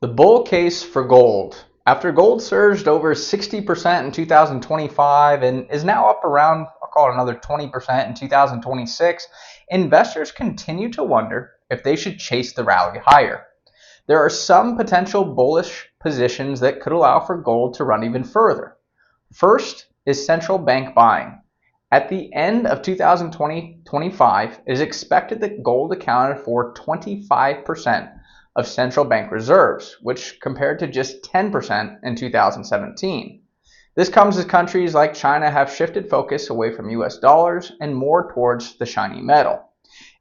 The bull case for gold. After gold surged over 60% in 2025 and is now up around, I'll call it another 20% in 2026, investors continue to wonder if they should chase the rally higher. There are some potential bullish positions that could allow for gold to run even further. First is central bank buying. At the end of 2025, it is expected that gold accounted for 25% of central bank reserves, which compared to just 10% in 2017. This comes as countries like China have shifted focus away from US dollars and more towards the shiny metal.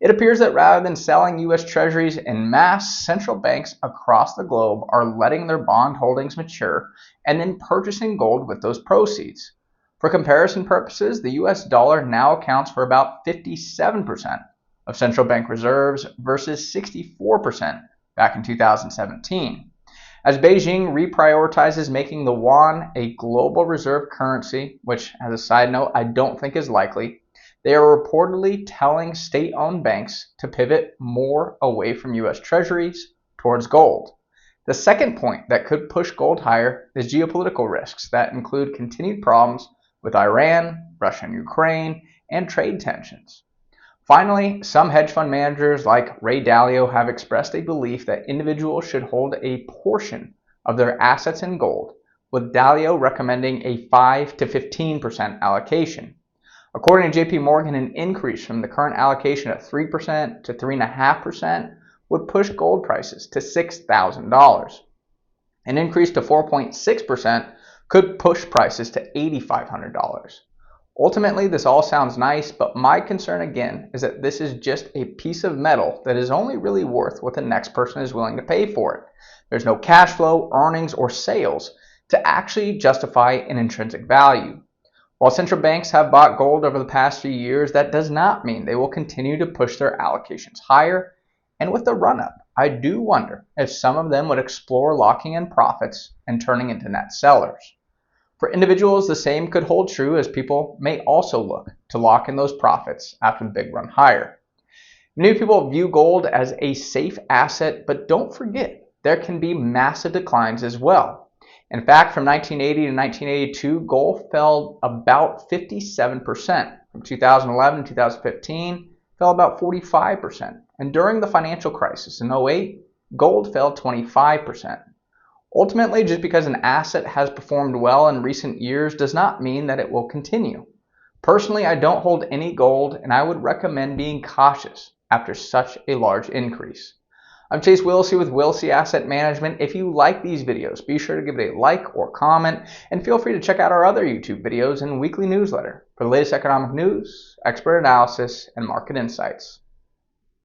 It appears that rather than selling US treasuries en masse, central banks across the globe are letting their bond holdings mature and then purchasing gold with those proceeds. For comparison purposes, the US dollar now accounts for about 57% of central bank reserves versus 64% back in 2017. As Beijing reprioritizes making the yuan a global reserve currency, which, as a side note, I don't think is likely, they are reportedly telling state-owned banks to pivot more away from US treasuries towards gold. The second point that could push gold higher is geopolitical risks that include continued problems with Iran, Russia and Ukraine, and trade tensions. Finally, some hedge fund managers like Ray Dalio have expressed a belief that individuals should hold a portion of their assets in gold, with Dalio recommending a 5 to 15% allocation. According to JP Morgan, an increase from the current allocation of 3% to 3.5% would push gold prices to $6,000. An increase to 4.6% could push prices to $8,500. Ultimately, this all sounds nice, but my concern again is that this is just a piece of metal that is only really worth what the next person is willing to pay for it. There's no cash flow, earnings, or sales to actually justify an intrinsic value. While central banks have bought gold over the past few years, that does not mean they will continue to push their allocations higher. And with the run-up, I do wonder if some of them would explore locking in profits and turning into net sellers. For individuals, the same could hold true, as people may also look to lock in those profits after the big run higher. Many people view gold as a safe asset, but don't forget there can be massive declines as well. In fact, from 1980 to 1982, gold fell about 57%. From 2011 to 2015, fell about 45%. And during the financial crisis in 2008, gold fell 25%. Ultimately, just because an asset has performed well in recent years does not mean that it will continue. Personally, I don't hold any gold, and I would recommend being cautious after such a large increase. I'm Chase Wilsey with Wilsey Asset Management. If you like these videos, be sure to give it a like or comment, and feel free to check out our other YouTube videos and weekly newsletter for the latest economic news, expert analysis, and market insights.